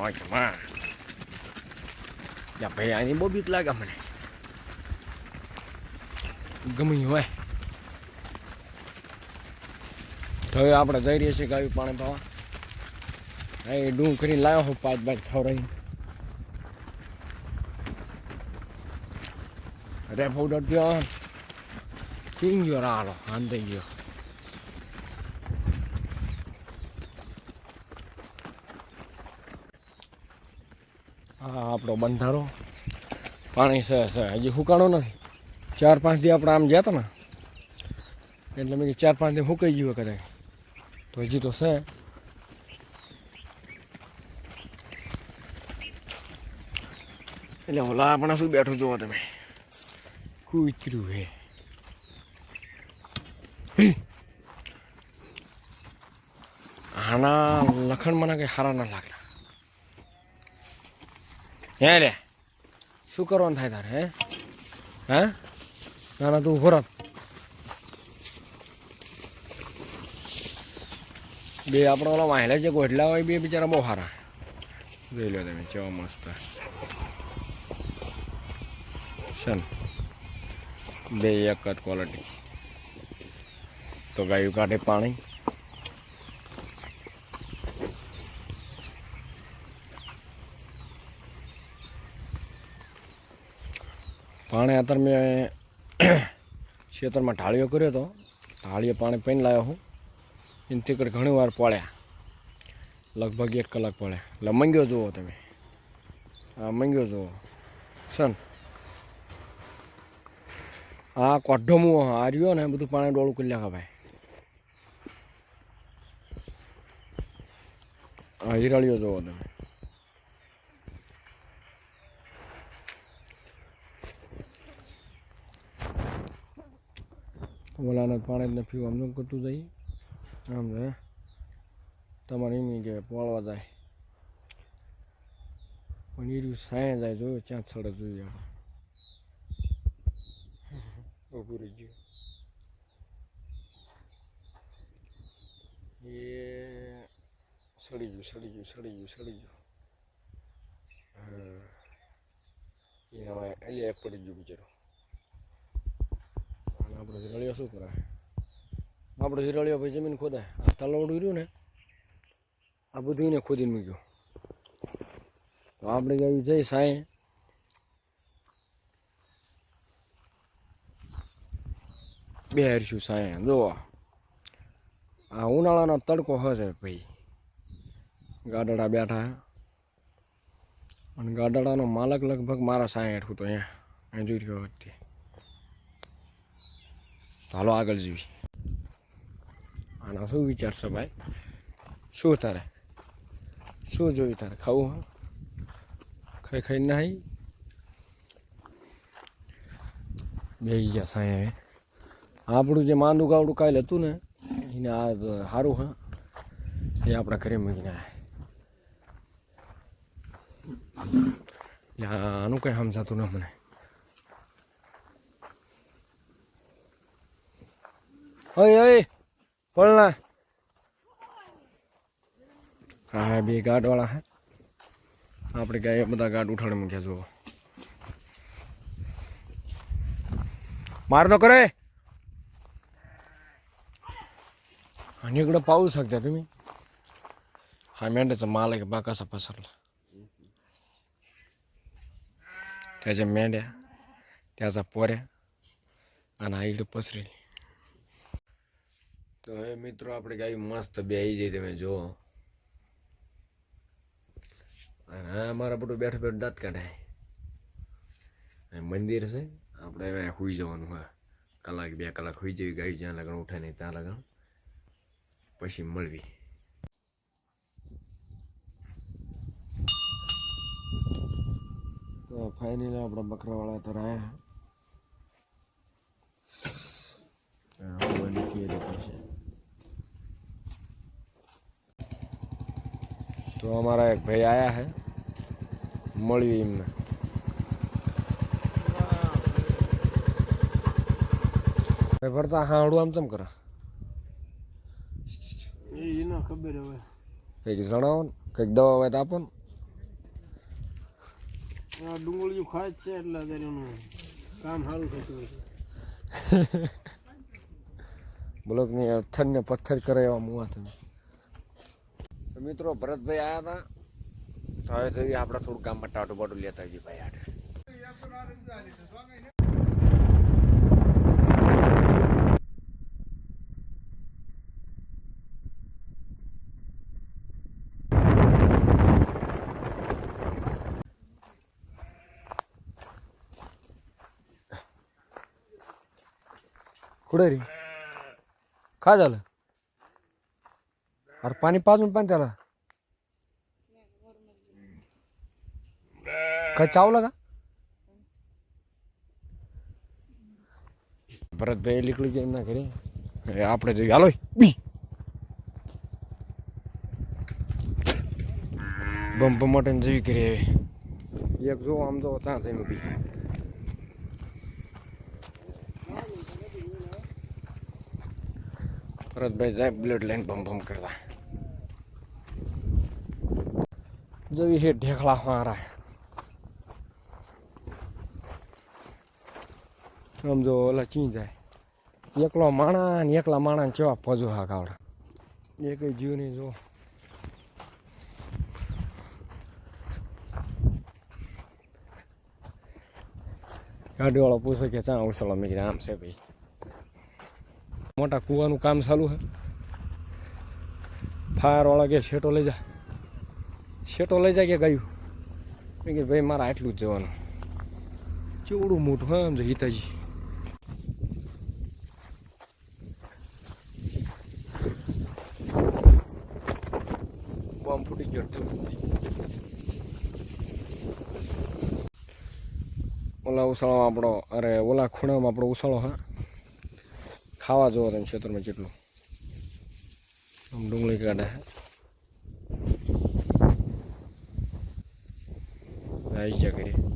આંખમાં યા ભાઈ આની બહુ બીક લાગે મને ગમી હોય તો હવે આપણે જઈ રહીએ છીએ ગાયું પાણી પાવા એ ડું કરીને લાવ્યો હું 5 ખવડાવી રેપ ઉડટ ગયો પીંગ ગયો રાલો હાન થઈ ગયો હા આપણો બંધારો પાણી છે હજી હુકાણો નથી 4-5 દી આપણે આમ ગયા હતા ને એટલે મેં 4-5 દી હુકાઈ ગયું કદાચ તો હજી તો છે એટલે ઓલા આપણે શું બેઠું જોવો તમે કૂતરું હે આના લખણ મને કંઈ સારા ના લાગતા હે લે શું કરવાનું થાય તારે હે હા ના ના તું ઉભો રાખ બે આપણે ઓલા વાહેલા જે ગોઠલા હોય બે બિચારા બહુ સારા જોઈ લો તમે કેવા મસ્ત છે બે એક જ ક્વોલિટી તો ગાયું કાઢે પાણી પાણી અત્યારે મેં ખેતરમાં ઢાળીઓ કર્યો હતો ઢાળીએ પાણી પીને લાવ્યો હું એનાથી કરી ઘણી વાર પડ્યા લગભગ 1 કલાક પડ્યા એટલે મંગ્યો જુઓ તમે હા મંગ્યો જુઓ સન આ કોઢમું આ રહ્યો ને બધું પાણી ડોળું કરી લ્યા ભાઈ હા હિરાળીઓ જુઓ તમે ઓલાને પાણી જ પીવું આમ ન કરતું જઈએ આમ હે તમારે એમ કે પોળવા જાય પણ એ રહ્યું સાંય જાય જોયું ત્યાં સડે જોઈએ ઊભું રહી ગયું એ સડી ગયું હા એનામાં એટલે એક પડી ગયું બિચારો આપણે હિરાળીઓ શું કરાય આપણે હિરાળીઓ ભાઈ જમીન ખોદાય આ તલાવડું રહ્યું ને આ બધું એને ખોદીને મૂક્યું તો આપણે ગાયું જઈ સાંય બે હરશું સાંય જો આ ઉનાળાનો તડકો હશે ભાઈ ગાડડા બેઠા અને ગાડડાનો માલક લગભગ મારા સાંય હેઠું તો અહીંયા જોઈ રહ્યો હતી હાલો આગળ જીવી આના શું વિચારશો ભાઈ શું તારે શું જોયું તારે ખાવું હા ખાઈ નહીં બે ગયા સાંય હવે આપણું જે માંદું ગાવડું કાલે હતું ને એને આ સારું હા એ આપણા ઘરે મૂકીને એટલે આનું કંઈ સમજાતું ન મને ઓય પળના હા બે ગાઢવાળા હે આપણે ગાય બધા ગાઢ ઉઠાડી મૂક્યા જુઓ માર ન કરે નીકળો पाहू शकता तुम्ही हा मेंढ्याचा माल आहे बा कसा पसरला त्याच्या मेंढ्या त्याचा पोऱ्या आणि आईला पसरेली તો હવે મિત્રો આપણે ગાય મસ્ત બેસી જાય તમે જુઓ અને અમારા બધું બેઠું બેઠું દાંત કાઢે મંદિર છે આપણે હવે સુઈ જવાનું હા 1-2 કલાક સુઈ જવી ગાય જ્યાં લગન ઉઠે નહીં ત્યાં લગન પછી મળવી તો ફાઇનલી આપણા બકરાવાળા તો રહ્યા तो हमारा एक भाई आया है मड़ी में भरता हाड़ू आम चम करा खबर है कई जणाव कई दवा હોય તો આપો આ ડુંગળીયું ખાય જ છે એટલે અત્યારે એનું કામ સારું થતું હોય છે. બ્લોકની પથ્થરને પથ્થર કરે એવા મુવા તમે. તો મિત્રો ભરતભાઈ આવ્યા હતા, તો હવે જોઈએ આપણે થોડું ગામમાં ટાટું બાટું લેતા આવીએ ભાઈ આડે. कुठे रे काय झालं? अरे पाणी पाजून पण त्याला काय चावलं का? ભરત ભાઈ નીકળી જાય એમના ઘરે. હવે આપણે જઈએ. હાલો બી બમ બમ જેવી કરી. હવે એક જો આમ જો ત્યાં જઈને બી ભરતભાઈ જાય બ્લડ લાઈન બમ બમ કરતા. જવી છે ઢેકલા મારા. આમ જો ઓલા ચી જાય એકલો માણા ને એકલા માણા ને કેવા પજુ હા કાવડા. એ કઈ જીવ નહીં જો. ગાડીવાળો પૂછે કે ત્યાં ઉછળો મેં કીધું આમ છે ભાઈ. મોટા કૂવાનું કામ ચાલુ છે. ફાયરવાળા કે શેટો લઈ જા, શેટો લઈ જાય કે ગયું. મેં કીધું ભાઈ મારે આટલું જ જવાનું. કેવડું મોટું હા આમ જો હિતાજી. બોમ્બ ફૂટી ગયો. ઓલા ઉછાળો આપણો, અરે ઓલા ખૂણામાં આપણો ઉછાળો હા ખાવા જોવો તમે ખેતરમાં જેટલું આમ ડુંગળી કાઢે. આવી ગયા કરીએ.